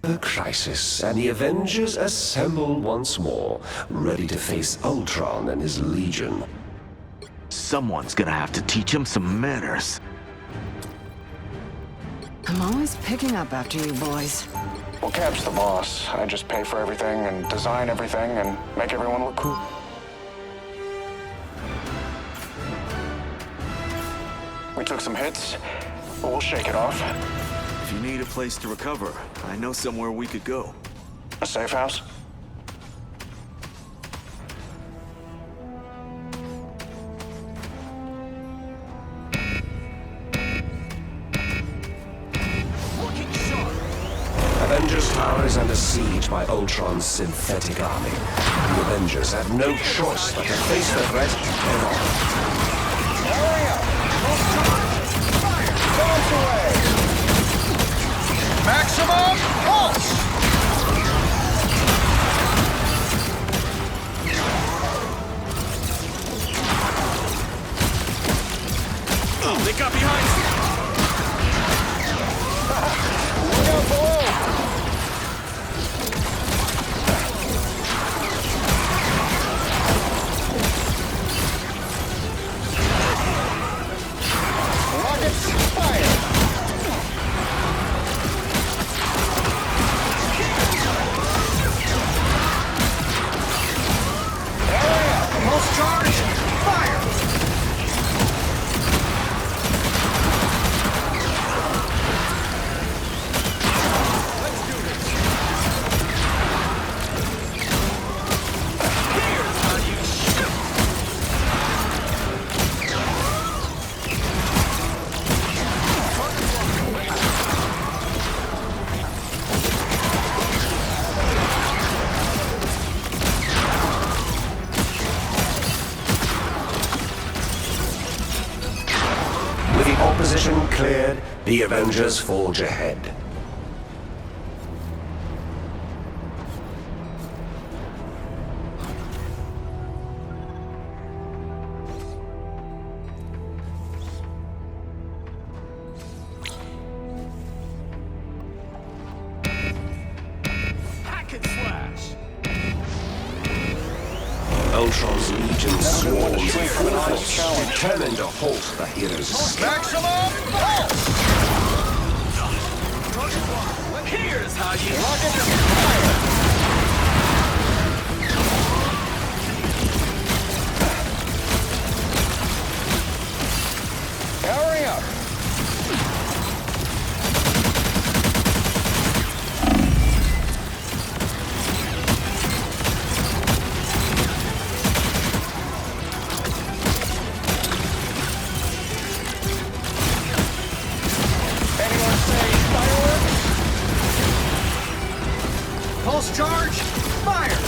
A crisis, and the Avengers assemble once more, ready to face Ultron and his Legion. Someone's gonna have to teach him some manners. I'm always picking up after you boys. Well, Cap's the boss. I just pay for everything and design everything and make everyone look cool. We took some hits, but we'll shake it off. If you need a place to recover, I know somewhere we could go. A safe house? Avengers Tower is under siege by Ultron's synthetic army. The Avengers have no choice but to face the threat head-on. Hurry up! Fire! Bounce away! Maximum pulse! Oh, they got behind you! Look out below! Rockets, fire! Area, pulse charge, fire! With the opposition cleared, the Avengers forge ahead. Hack and slash! Ultron's Legion swarms in shrink full from an honest force, challenge. determined to halt the hero's escape. Maximum pulse! Here's how you... Rockets, fire! Hurry up! Anyone say fireworks? Pulse charge, fire!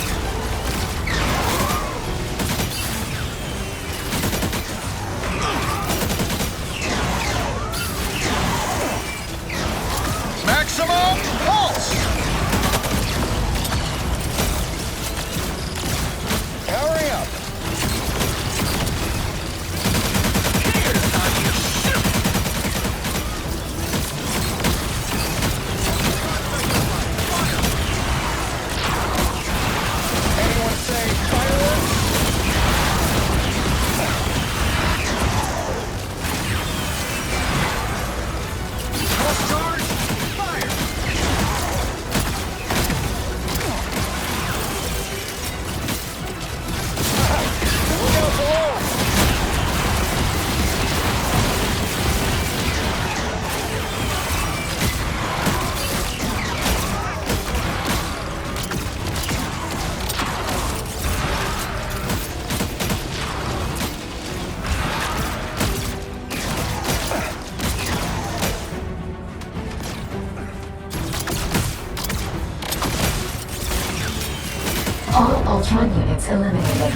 Maximum pulse! Hurry up! Here's how you shoot! Anyone say fireworks? Pulse charge, fire! Look out below! All Ultron units eliminated.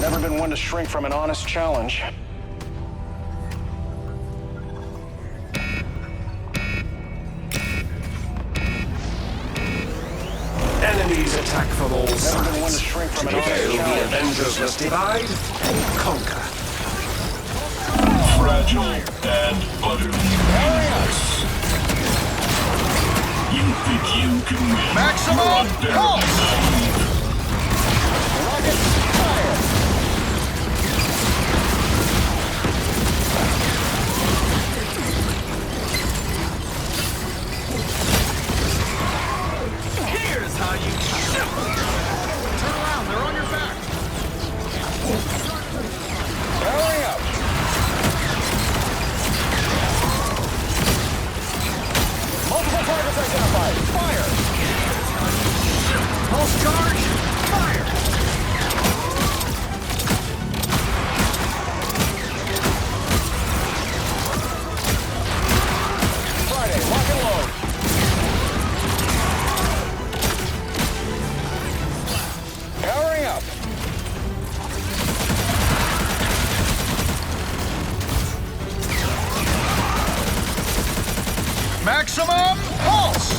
Never been one to shrink from an honest challenge. Enemy Enemies attack from all Never been one to sides. shrink from To an honest prevail, the challenge. Avengers must divide and conquer. Fragile and utterly useless. You think you can win? Maximum pulse! Rockets, fire! Here's how you shoot! Turn around, they're on your back! Powering up! Multiple targets identified. Fire! Pulse charge! Fire! Friday, lock and load. Powering up. Maximum pulse!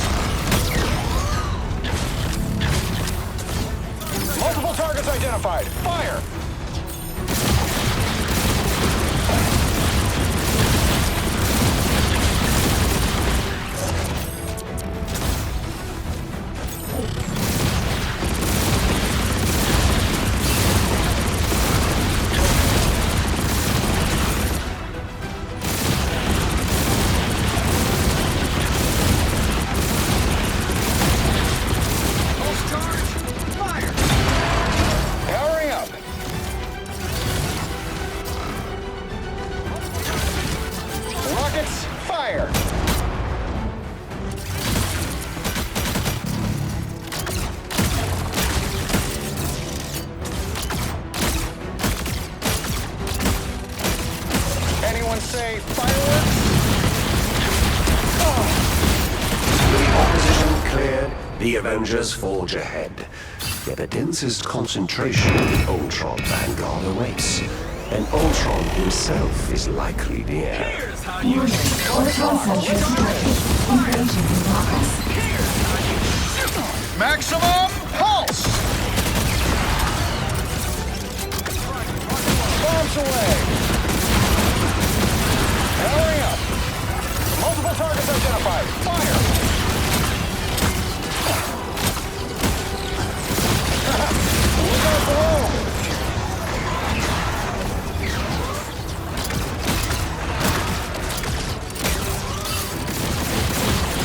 Multiple targets identified. Fire! Pulse charge! Fire! Powering up. Rockets, fire! Anyone say fireworks? With opposition cleared, the Avengers forge ahead. Yet the densest concentration of the Ultron vanguard awaits. And Ultron himself is likely near. Here's how you Warning. Ultron sensors detected. Invasion in progress. Maximum pulse! Bombs away! Powering up! Multiple targets identified. Fire! Look out below!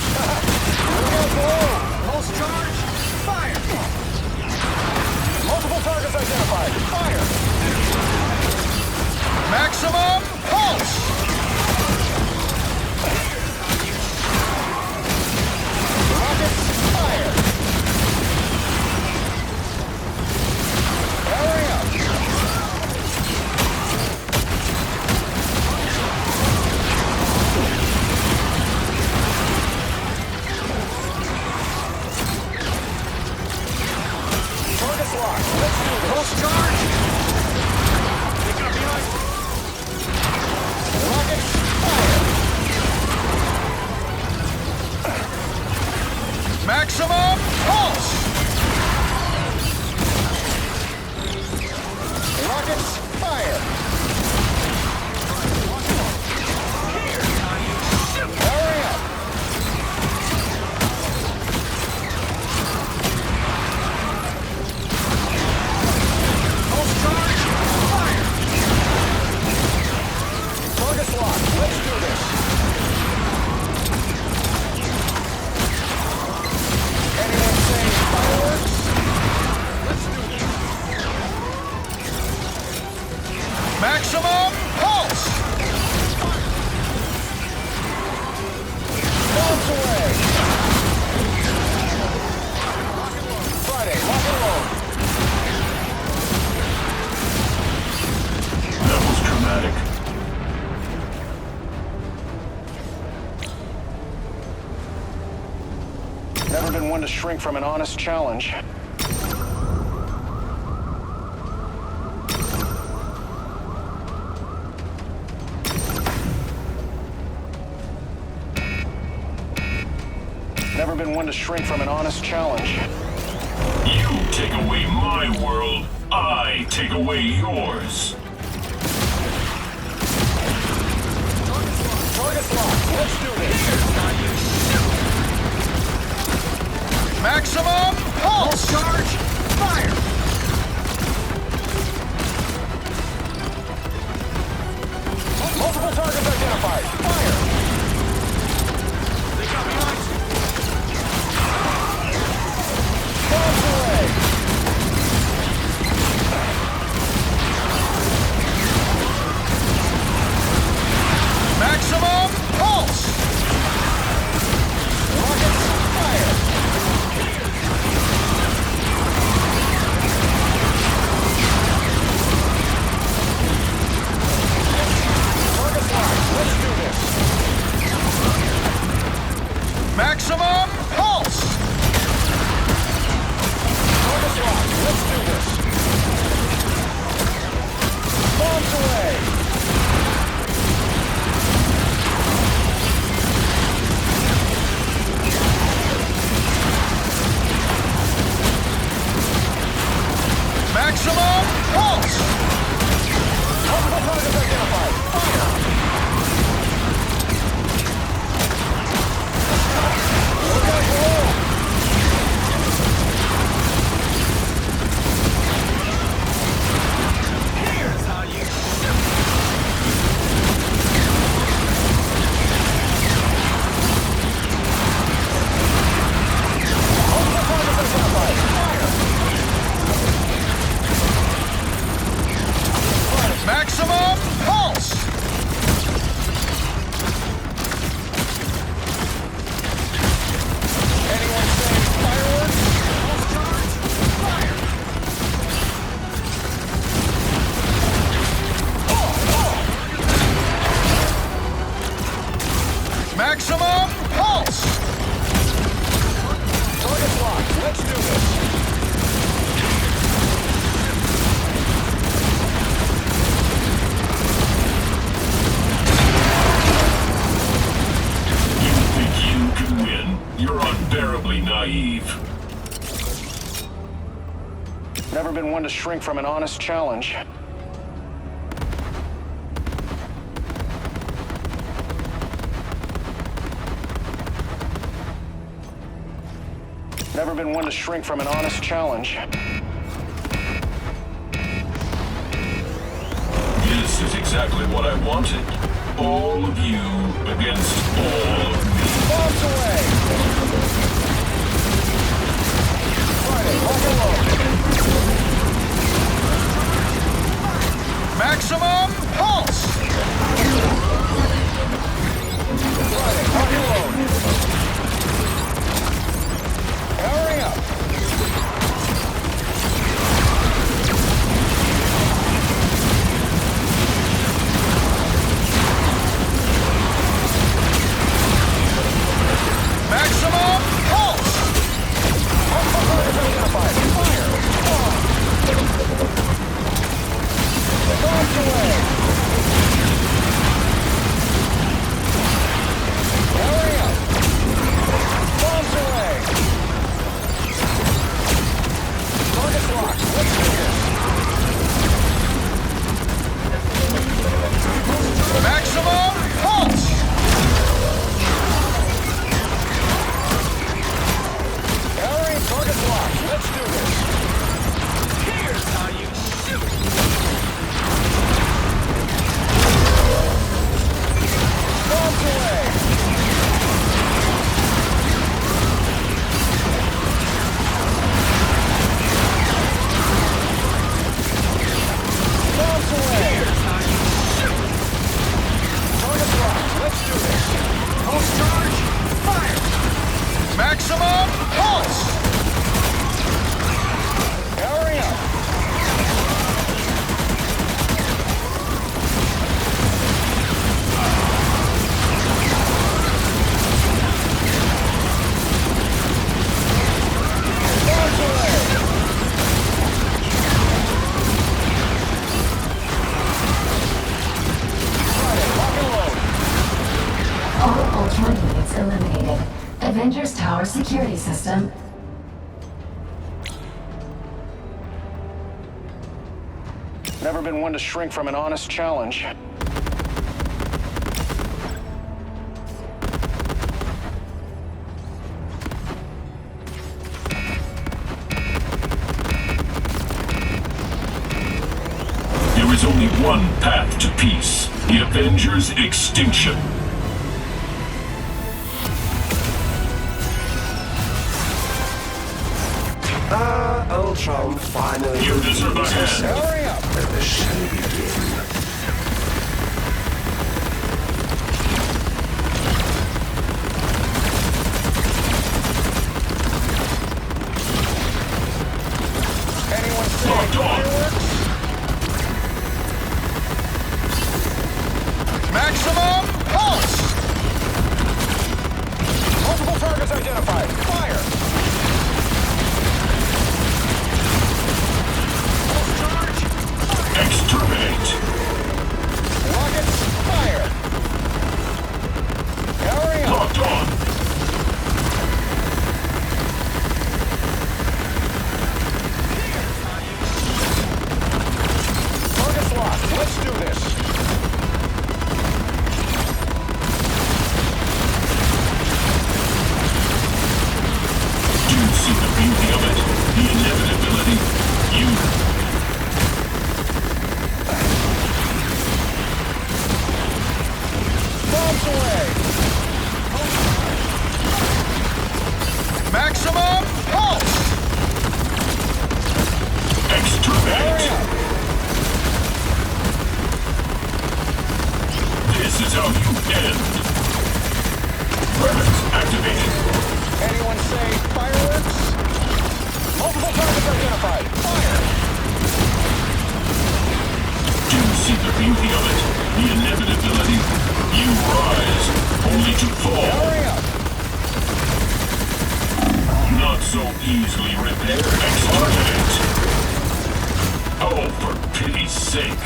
Look out below! Pulse charge! Fire! Multiple targets identified. Fire! Maximum pulse! Rockets, fire! Powering up! Targets locked. Let's do this. Pulse charge! Rockets, fire! Maximum pulse! Rockets, fire! Powering up! Pulse charge! Fire! Targets locked. Let's do this. Anyone say fireworks? Maximum pulse! Bombs away! Friday, lock and load. That was dramatic. Never been one to shrink from an honest challenge. Never been one to shrink from an honest challenge. You take away my world, I take away yours. Target locked. Let's do this. Here's how you shoot. Maximum pulse. Charge. Fire. Multiple targets identified. Fire. They got behind you. Bombs away. Maximum pulse. Rockets fire. Target locked. Let's do this. Maximum pulse. Target locked. Let's do this. Bombs away. Maximum pulse. Multiple targets identified. Fire. Look out below. Here's how you shoot. Multiple targets identified. Fire. Maximum pulse! Anyone saying fireworks? Pulse charge! Fire! Maximum pulse! Target locked. Let's do this. You can win. You're unbearably naive. Never been one to shrink from an honest challenge. Never been one to shrink from an honest challenge. This is exactly what I wanted. All of you against all of me. Bombs away! Friday, lock and load. Maximum pulse! Friday, lock and load. Powering up. Maximum pulse! Multiple targets identified. Fire! Bombs away! Powering up. Bombs away! Target's locked. Let's do this. Maximum pulse! Powering, target's locked. Let's do this. Here's how you shoot! Bombs away! Bombs away! Here's how you shoot! Target's locked. Let's do this. Pulse charge! Fire! Maximum pulse! Powering up. Bombs away! Friday, lock and load. All Ultron units eliminated. Avengers Tower security system Never been one to shrink from an honest challenge. There is only one path to peace. The Avengers' extinction. Ultron finally You deserve a reveals hand. himself. Hurry up! Let the show begin. Anyone say Locked on. fireworks? Maximum pulse! Multiple targets identified. Fire! Exterminate. Rockets, fire! Hurry up! Locked on. Targets locked. Let's do this. Do you see the beauty of it? The inevitability? You Bombs away! Maximum pulse! exterminate. This is how you end. Weapons activated. Anyone say fireworks? Multiple targets identified. Fire! Do you see the beauty of it? The inevitability? You rise, only to fall. Hurry up! Not so easily repaired. Exterminate. Oh, for pity's sake.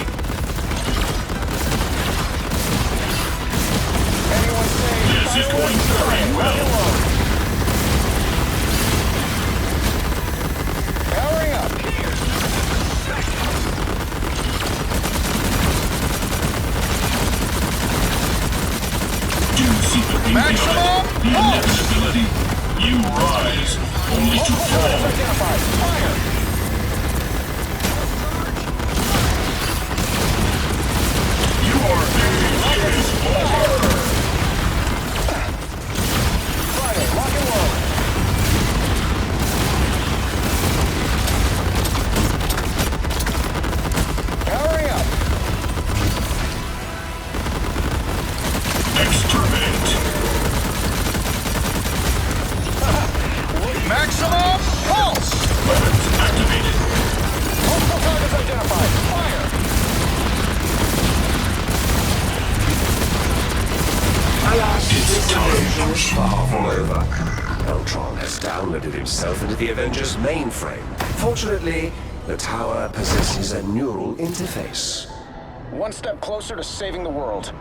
Anyone say This is going very well. Hurry up! Do you see the beauty Maximum of it? The pulse. inevitability? You rise, only to Multiple targets fall. identified. Fire! Your age is over. Friday, lock and load. Hurry up! Exterminate. Maximum pulse! Weapons activated. Multiple targets identified. Fire! Alas, It's this time invasion to is far from over. Ultron has downloaded himself into the Avengers mainframe. Fortunately, the tower possesses a neural interface. One step closer to saving the world.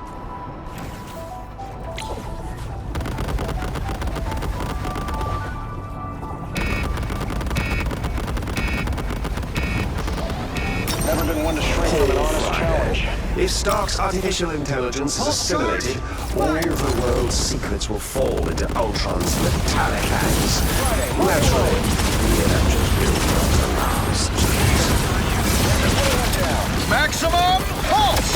Never been one to shrink from an honest challenge. If Stark's artificial intelligence is assimilated, all the world's secrets will fall into Ultron's metallic hands. Naturally, the Avengers will not allow such things. Maximum pulse!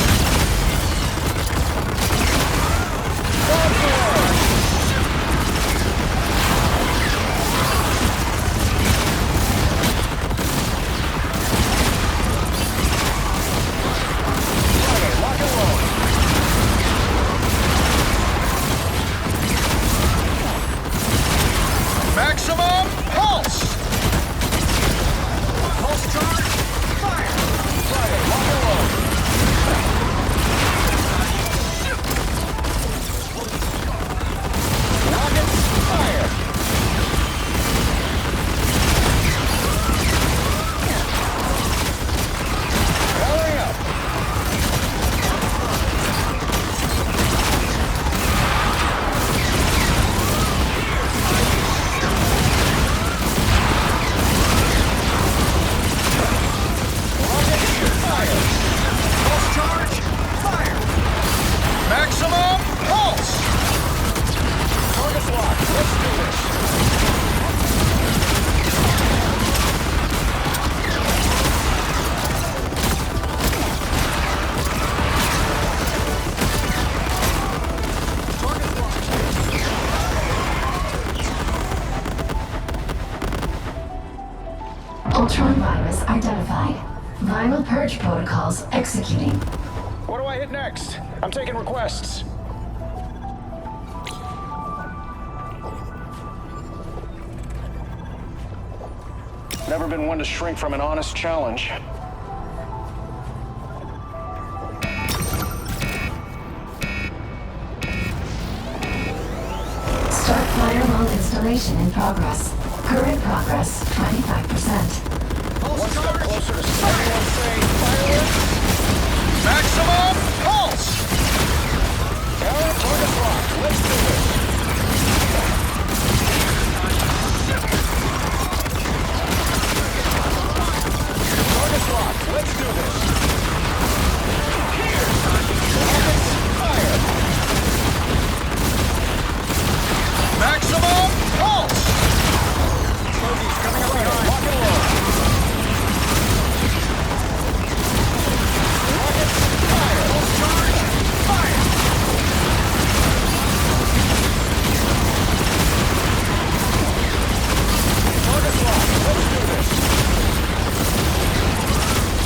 Lock and load. Maximum pulse! Pulse charge. Fire. Friday, lock and load. Ultron virus identified. Viral purge protocols executing. What do I hit next? I'm taking requests. Never been one to shrink from an honest challenge. Start firewall installation in progress. Current progress 25%. One step closer to everyone saying fireworks. Maximum pulse! Aaron, target locked. Let's do this. Target locked. Let's do this. Here. Rockets, fire. Maximum pulse! Bogey's coming up behind. Lock and load. Rockets, fire. Pulse charge! Fire! Target locked. Let's do this.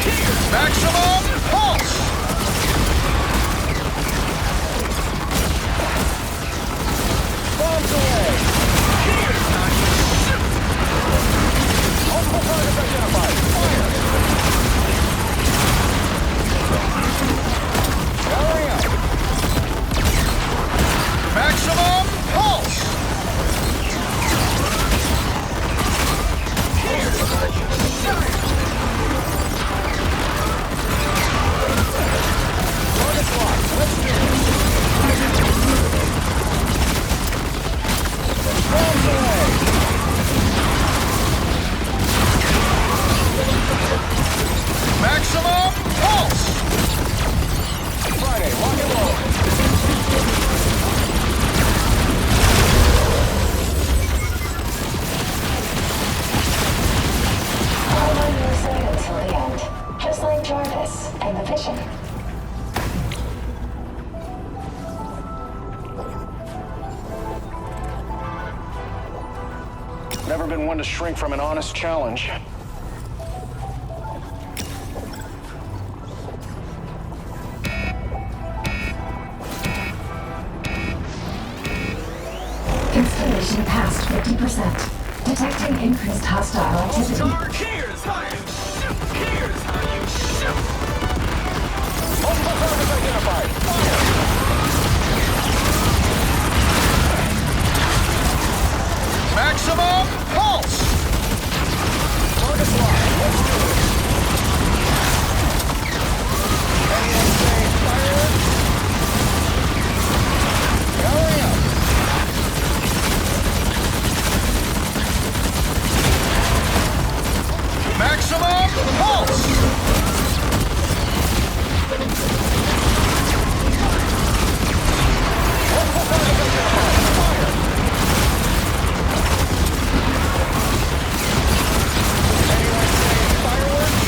Here! Maximum pulse! Bombs away. Multiple targets identified. Fire. Powering up. Maximum pulse! Target's locked. Let's do this. Bombs away. Maximum pulse! Friday, lock and load. All on your side until the end. Just like Jarvis and the Vision. Never been one to shrink from an honest challenge. Installation passed 50%. Detecting increased hostile activity. Charge! Here's how you shoot! Here's how you shoot! Multiple targets identified. Fire. Maximum pulse! Target's locked. Let's do this. Anyone say fireworks? Powering up. Maximum pulse! Multiple targets identified. Fire. Anyone say fireworks?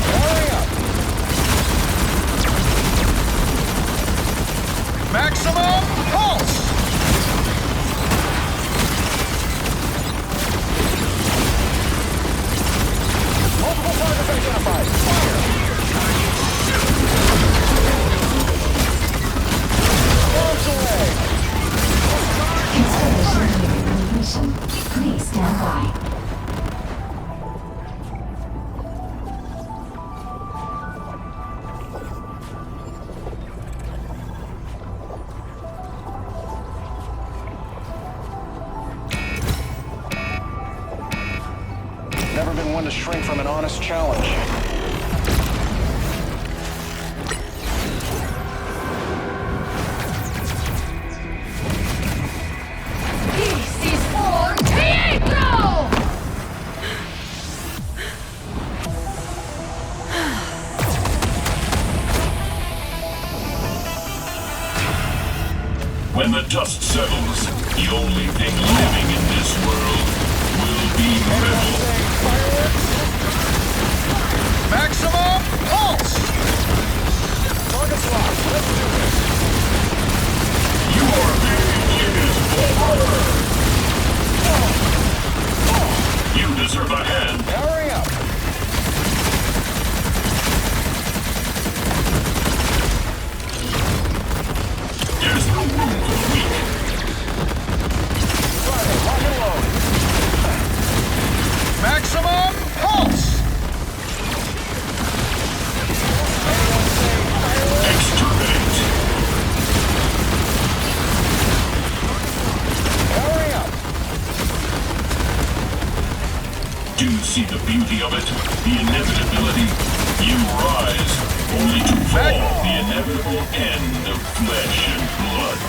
Powering up. Maximum pulse! Multiple targets identified. Fire. Bombs away. Installation nearing completion. Please stand by. Never been one to shrink from an honest challenge. This is for Pietro! When the dust settles, the only thing living in this world will be metal. Maximum pulse! Target's locked. Let's do this. You are being invisible. Do you see the beauty of it? The inevitability? You rise, only to fall. The inevitable end of flesh and blood.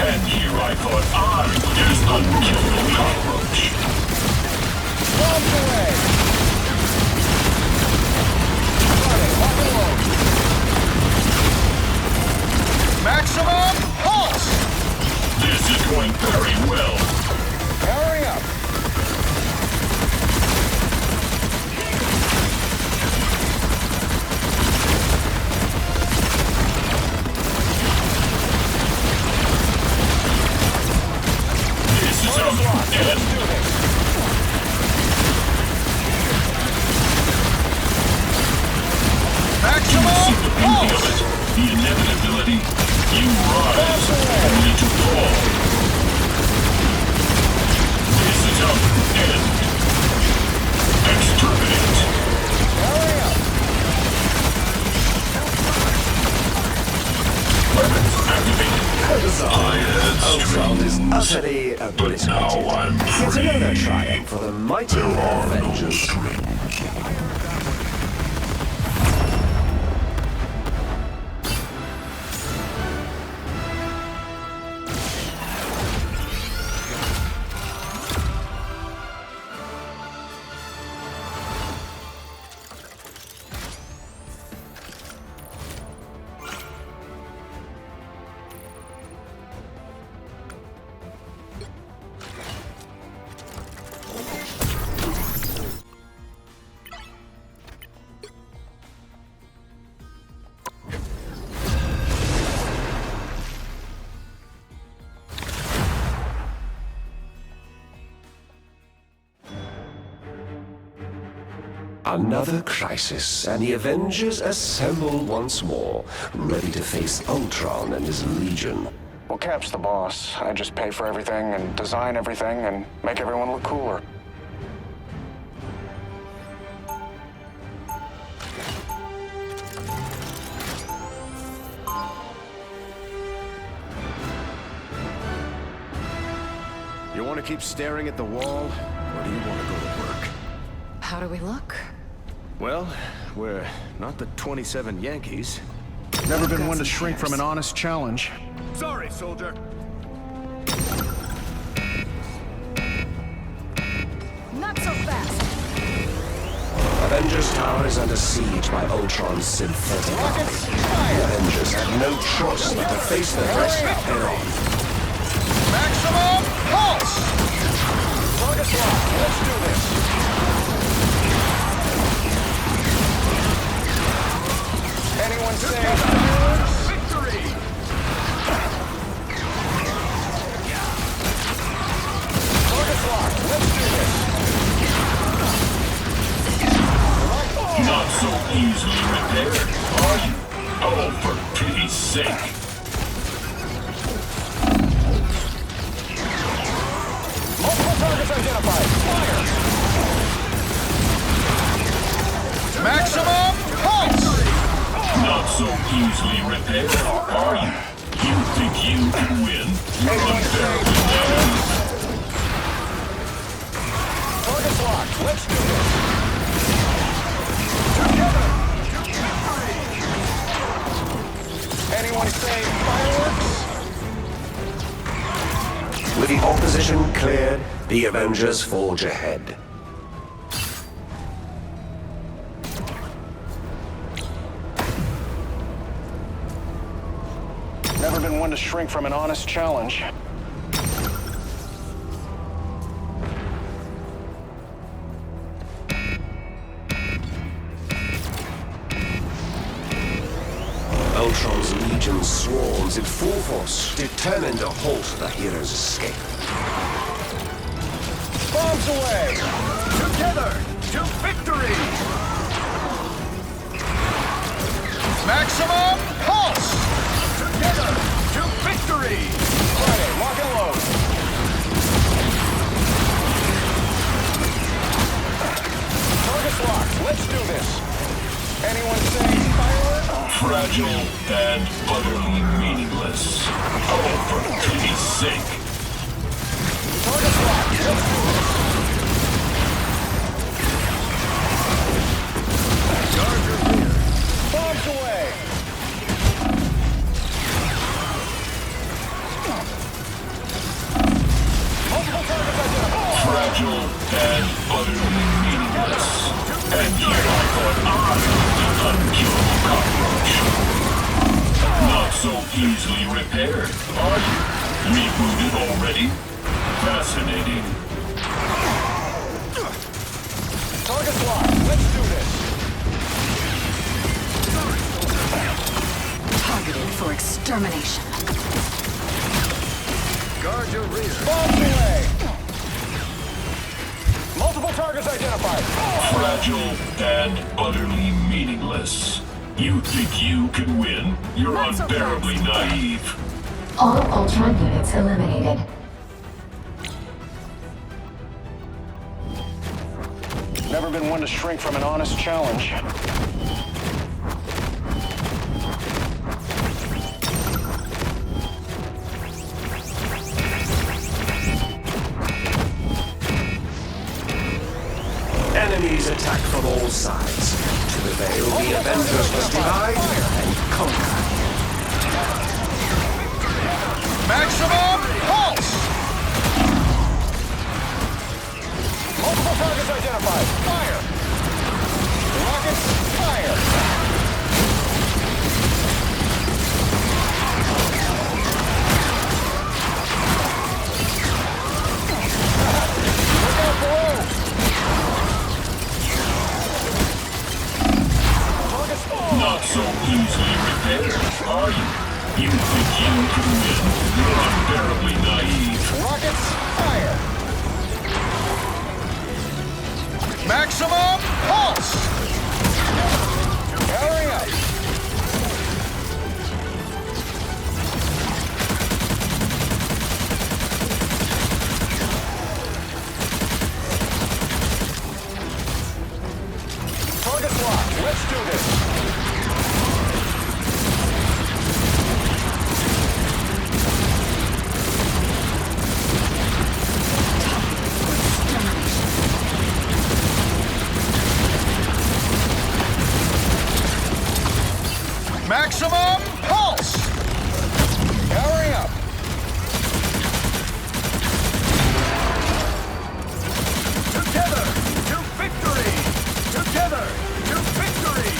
And here I thought I was this unkillable cockroach. Bombs away! Starting, lock and load. Maximum pulse! This is going very well. Powering up. This is how you end. Maximum pulse! The inevitability? You rise, only to fall. This is how you end. Exterminate. Powering up. Weapons activated. Ultron is utterly obliterated. Now I'm Yet free. another triumph for the mighty Avengers. Another crisis, and the Avengers assemble once more, ready to face Ultron and his Legion. Well, Cap's the boss. I just pay for everything and design everything and make everyone look cooler. You want to keep staring at the wall, or do you want to go to work? How do we look? Well, we're not the 27 Yankees. Never been one to shrink from an honest challenge. Sorry, soldier. Not so fast. Avengers Tower is under siege by Ultron's synthetic army. The Avengers have no choice but to face the threat head-on. Maximum pulse! Target locked. Let's do this. Anyone say victory? Target locked. Let's do this. Not so easily repaired, are you? Oh, for pity's sake. Multiple targets identified. Fire! Maximum pulse! Not so easily repaired, are you? You think you can win? You're unbearably naive. Target's locked. Let's do this. Together! Anyone say fireworks? With the opposition cleared, the Avengers forge ahead. Never been one to shrink from an honest challenge. Ultron's Legion swarms in full force, determined to halt the hero's escape. Bombs away! Together to victory! Maximum pulse! Together to victory! Friday, lock and load. Target's locked. Let's do this. Anyone say fireworks? Fragile and utterly meaningless. Oh, for pity's sake. Target's locked. Let's do this. fragile and utterly meaningless. And here I thought I was the unkillable cockroach. Not so easily repaired, are you? Rebooted already? Fascinating. Target's locked. Let's do this. Targeted for extermination. Guard your rear. Bombs away. Multiple targets identified. Fragile and utterly meaningless. You think you can win? You're Not so unbearably naive. All Ultron units eliminated. Never been one to shrink from an honest challenge. Enemies attack from all sides. To prevail, the Avengers must divide and conquer. Maximum pulse! Multiple targets identified. Fire! Rockets, fire! Look out below! Targets fall! Not so easily repaired, are you? You think you can win? You're unbearably naive. Rockets, fire! Maximum pulse! Powering up. Target's locked. Let's do this. Maximum pulse! Powering up. Together to victory! Together to victory!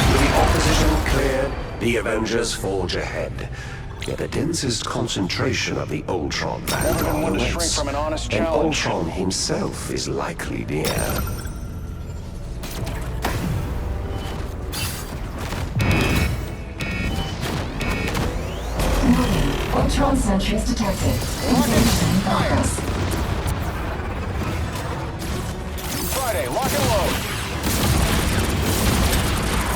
With the opposition cleared, the Avengers forge ahead. Yet the densest concentration of the Ultron Never been Vanguard one to shrink awaits, from an honest and challenge. Ultron himself is likely near. Ultron sentries detected. Intervention progress. Friday, lock and load.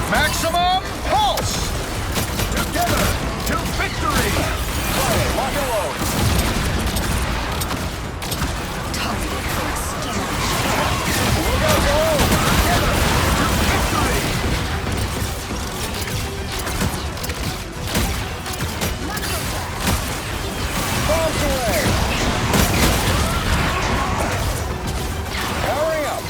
Maximum pulse! Together to victory! Friday, lock and load. Targeted for extermination. Look out below! Together to victory! Bombs away! Powering up.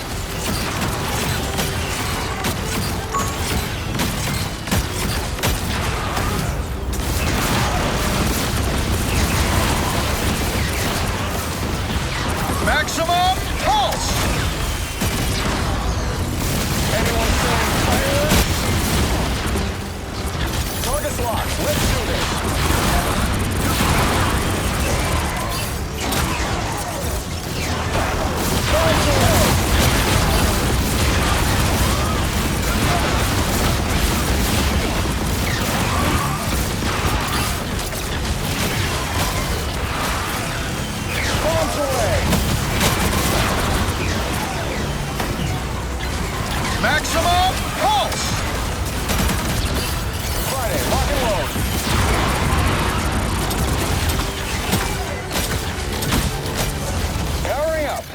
Maximum pulse! Anyone saying fireworks? Target's locked. Let's do this. Bombs away! Bombs away! Maximum pulse! Friday, lock and load. Powering up.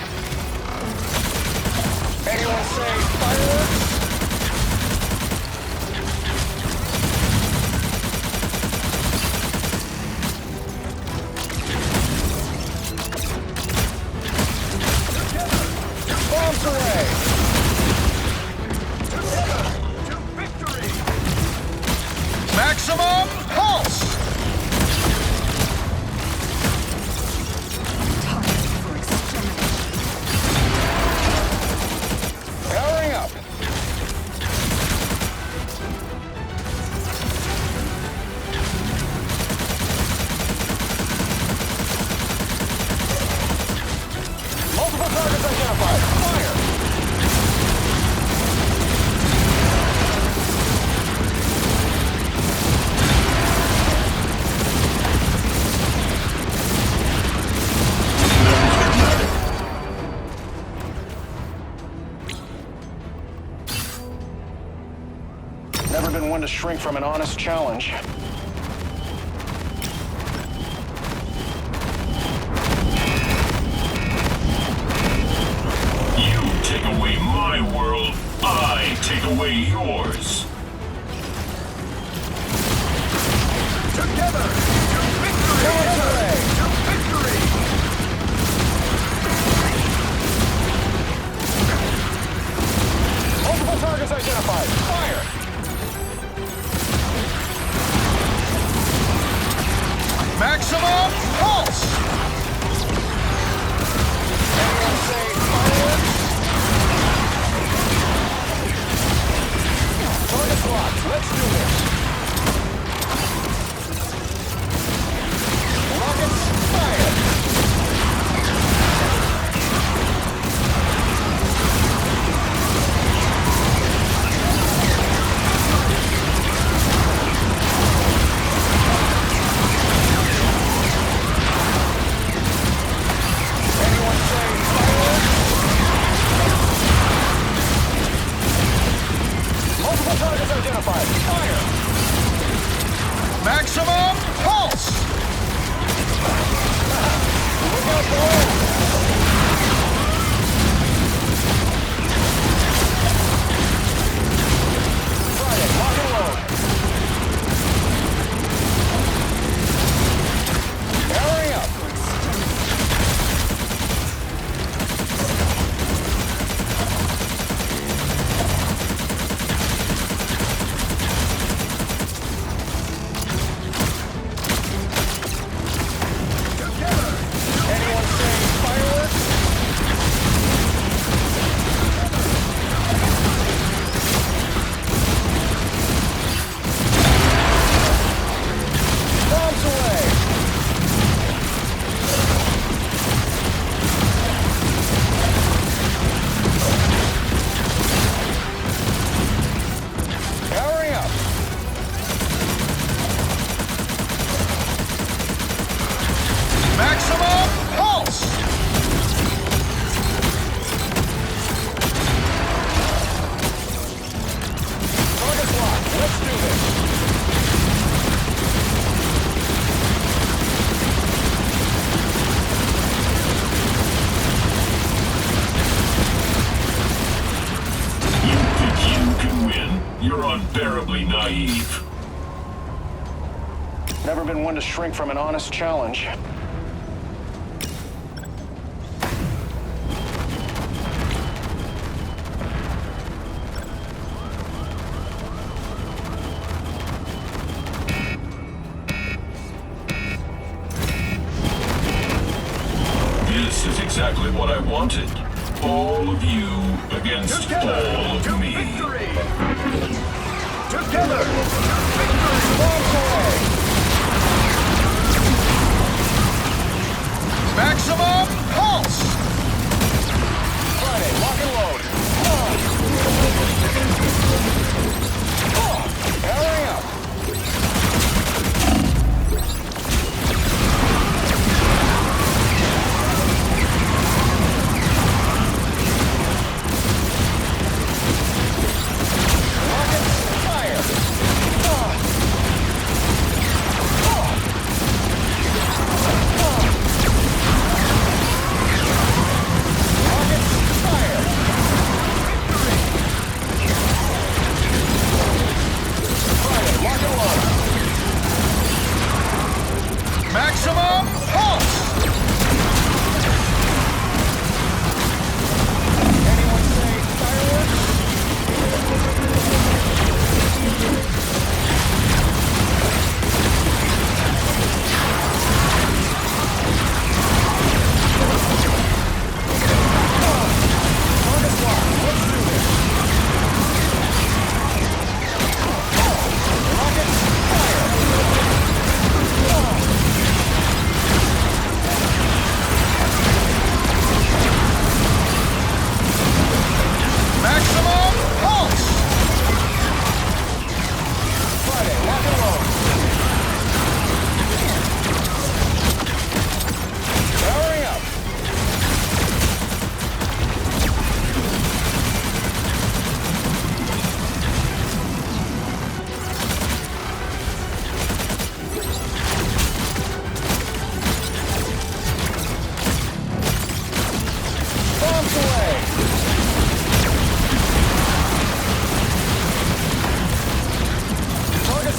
Anyone say fireworks? Bombs away! To victory! Maximum pulse! to shrink from an honest challenge. You take away my world, I take away yours. Together to victory! To victory! Multiple targets identified. Fire! Maximum pulse! Anyone say fireworks? Target locked. Let's do this. Rockets, fire! Anyone say fireworks? Multiple targets identified. Fire! Maximum pulse! Look out below! Friday, lock and load. Powering up. Anyone saying fireworks? Bombs away! Powering up. Maximum pulse! Target's locked. Let's do this. You think you can win? You're unbearably naive. Never been one to shrink from an honest challenge. This is exactly what I wanted. All of you against Together all to of me. victory! Together to victory! Bombs away! Maximum pulse! Friday, lock and load. Powering up. Rockets, fire! Rockets, fire!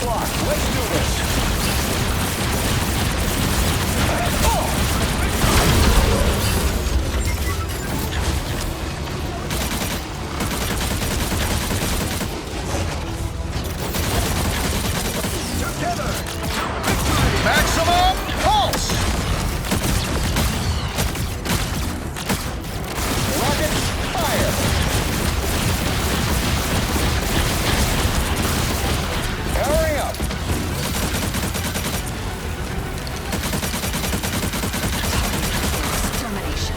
locked. Let's do this. Together to victory! Maximum pulse! Rockets, fire! Powering up. Extermination.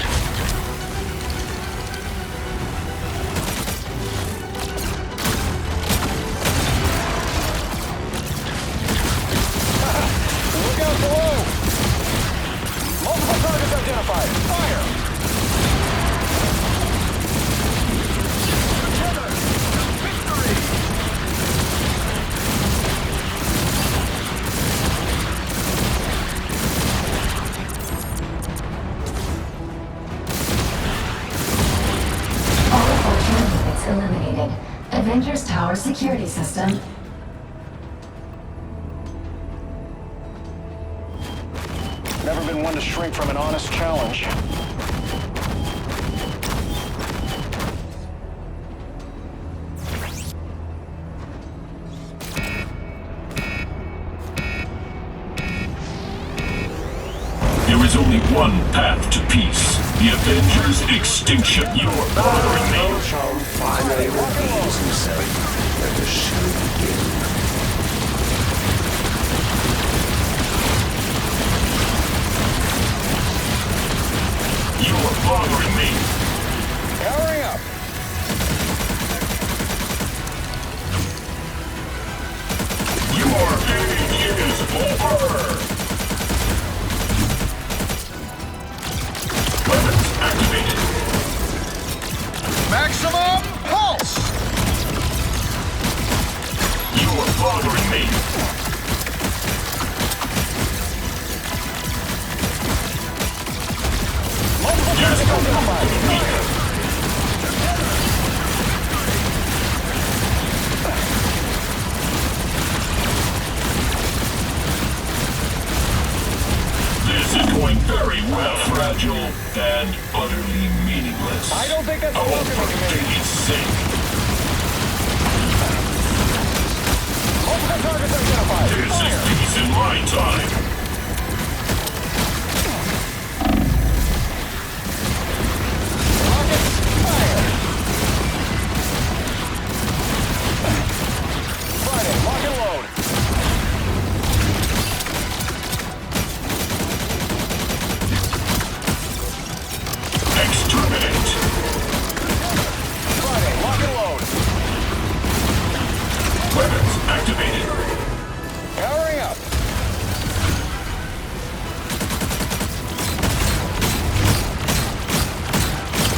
Look out below! Multiple targets identified. Fire! Together to victory! All Ultron units eliminated. Avengers Tower security system. Never been one to shrink from an honest challenge. There is only one path to peace. The Avengers' extinction. You're bothering me. Ultron finally reveals himself. Let the show begin. You're bothering me. Powering up. Your age is over. Weapons activated. Maximum pulse! You're bothering me. Multiple Yes, targets identified. This is going very well. Fragile and utterly meaningless. I don't think that's Oh, welcoming for to me. David's sake. Multiple targets identified. This is Fire! peace in my time. Rockets, fire! Friday, lock and load. Exterminate. Friday, lock and load. Weapons activated. Powering up.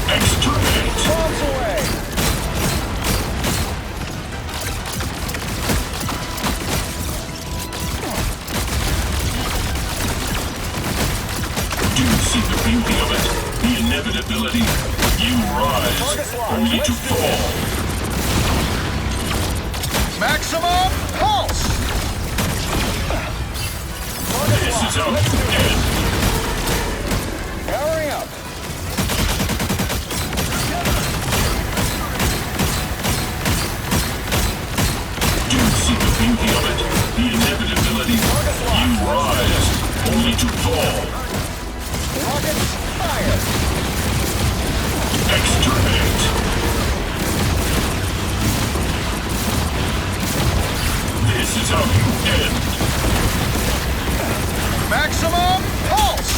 Exterminate. Bombs away. Do you see the beauty of it? The inevitability. You rise, Target's locked. only to Let's do fall. Maximum pulse! This is how you end. Powering up. Do you see the beauty of it? The inevitability. You rise, only to fall. Rockets, fire! Exterminate. This is how you end. Maximum pulse!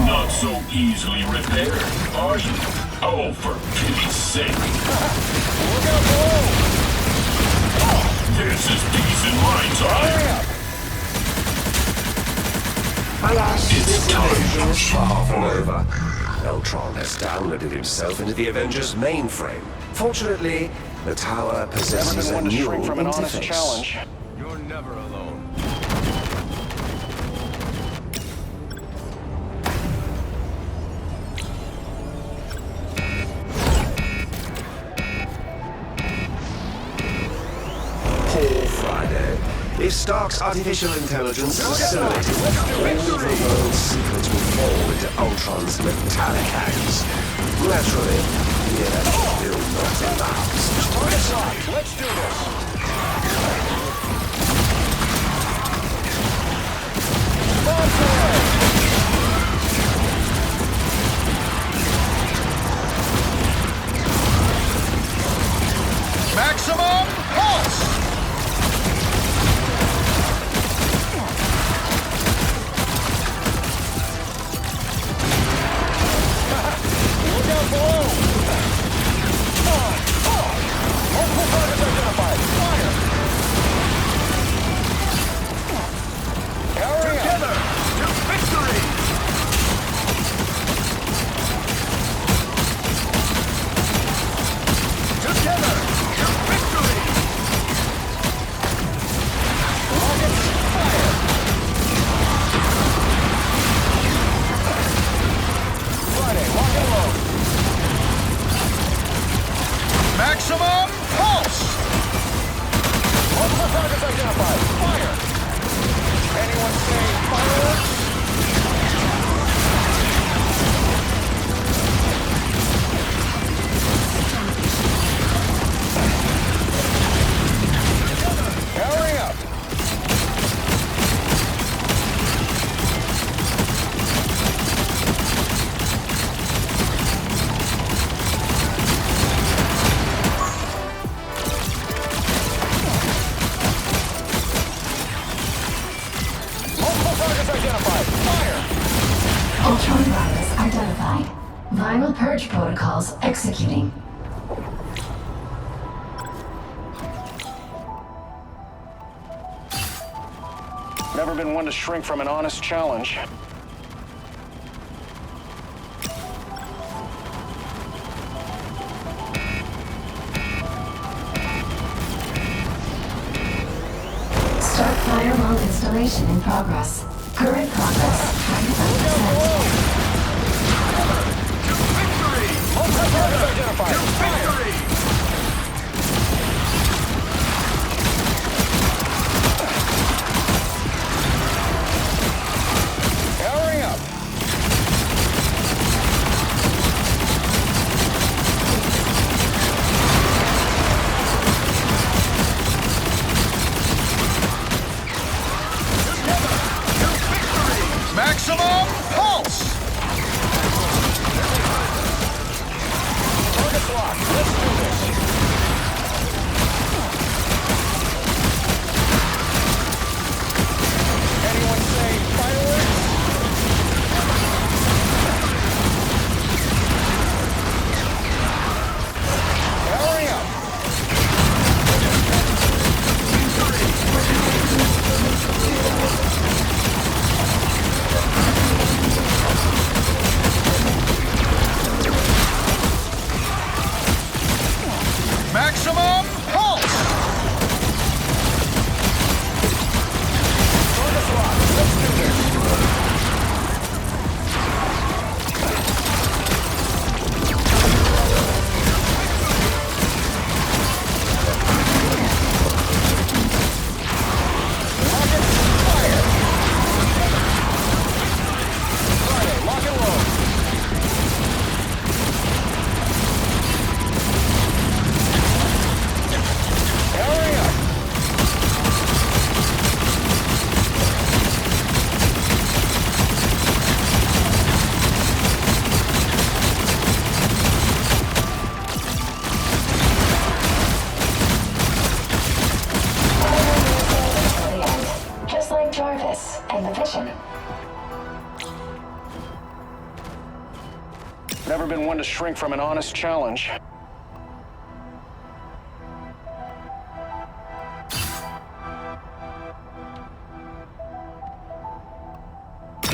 Not so easily repaired, are you? Oh, for pity's sake. Look out below! This is peace in my Powering time. up. Alas, It's this time invasion to is far from shine. over. Ultron has downloaded himself into the Avengers mainframe. Fortunately, the tower Never possesses been a one to new shrink from an honest interface. challenge. You're never alone. Paul Fry Friday. If Stark's artificial intelligence is assimilated, all of the world's secrets will fall into Ultron's metallic hands. Naturally, the Avengers will not allow such to Let's do this. Maximum pulse! Look out below! Multiple targets identified. Fire! Hurry up. Together to victory! Together to victory! Rockets, fire! Friday, lock and load. Maximum pulse! Multiple targets identified. Fire! Anyone say fireworks? Hurry up! Multiple targets identified. Fire! Ultron virus identified. Viral purge protocols executing. Never been one to shrink from an honest challenge. Start firewall installation in progress. Current progress 25%. Multiple targets identified. Fire! Hurry up! Maximum pulse! Target's locked. Let's do this. Anyone say fireworks? Hurry up! Maximum pulse! Target's locked. Let's do this. Rockets, fire! Friday, lock and load. Hurry up! Until the end. Just like Jarvis and the Vision. Never been one to shrink from an honest challenge.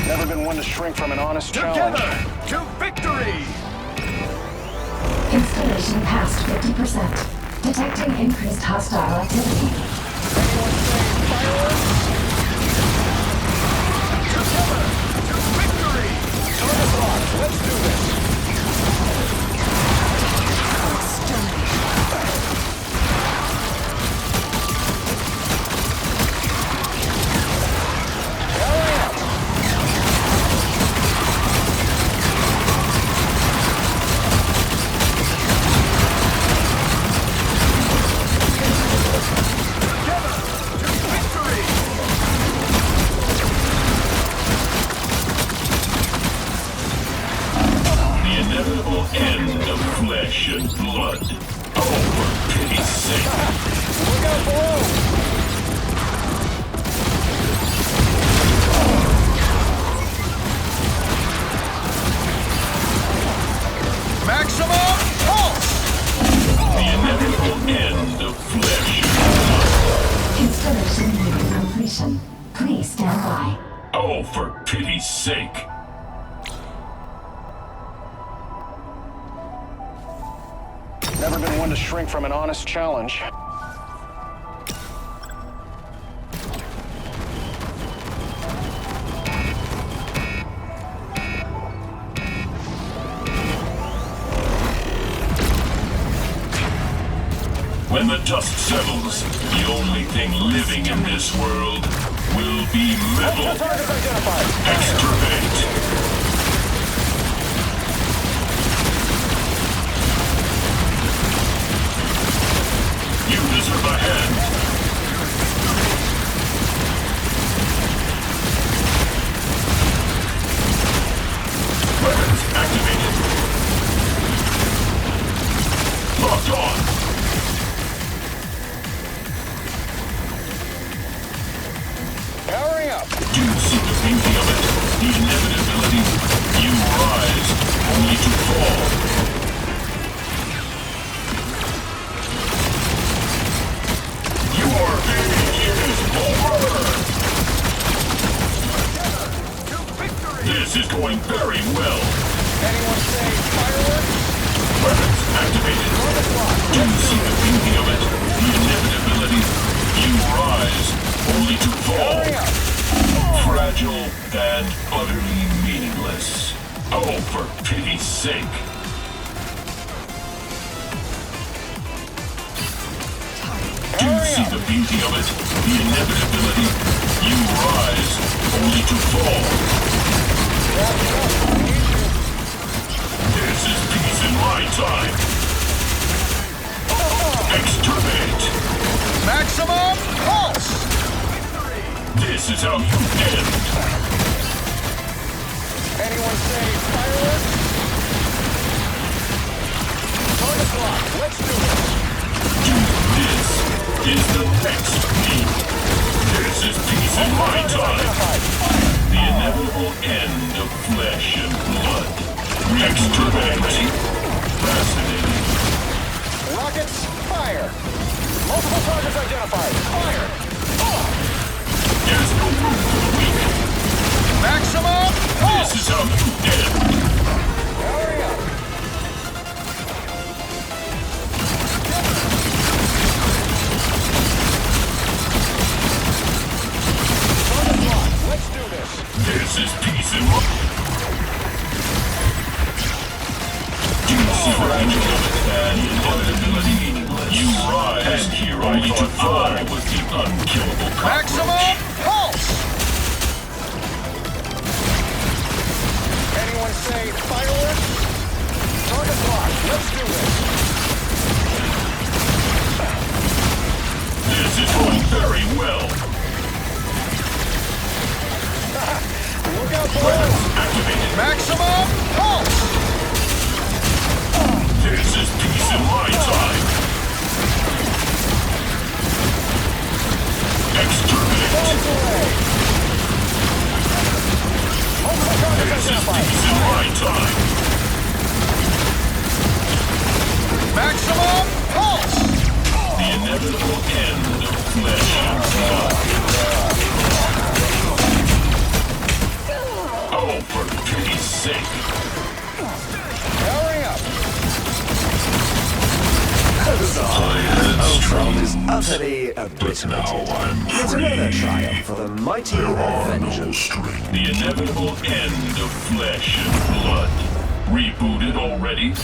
Never been one to shrink from an honest challenge. Together to victory! Installation past 50%. Detecting increased hostile activity. Anyone say fireworks? Together to victory! Target's locked. Let's do this. completion. Please stand by. Oh, for pity's sake. Never been one to shrink from an honest challenge. When the dust settles, the only thing living in this world will be metal. Targets identified. Exterminate. You deserve a hand. Weapons activated. Locked on. Powering up. Do you see the beauty of it? The inevitability. You rise, only to fall. Your age is over! This is going very well. Anyone say fireworks? Weapons activated. Do you see the beauty of it? The inevitability. You rise, only to fall. Powering up. Fragile and utterly meaningless. Oh, for pity's sake. Do you see the beauty of it? The inevitability. You rise, only to fall. This is peace in my time. Exterminate. Maximum pulse! This is how you end. Anyone say fireworks? Target locked. Let's do this. This is the next me. This is peace in my time. The inevitable end of flesh and blood. Exterminate. Fascinating. Rockets, fire. Multiple targets identified. Fire. There's no room for the weak. Maximum pulse! This is how you end. Powering up. Target locked. Let's do this. This is peace in my... Do you see the beauty of it and inevitability? You rise, and here I thought I was the unkillable Maximum cockroach. pulse! Anyone say fireworks? Target locked. Let's do this. This is going very well. Look out Weapons below. activated. Maximum pulse! This is peace in my time. Exterminate. Bombs away. Multiple targets This is identified. peace in my time. Maximum pulse! The inevitable end of flesh and blood. Oh, for pity's sake. Powering up. Ultron is utterly obliterated. I'm Yet another triumph for the mighty Avengers. The inevitable end of flesh and blood. Rebooted already?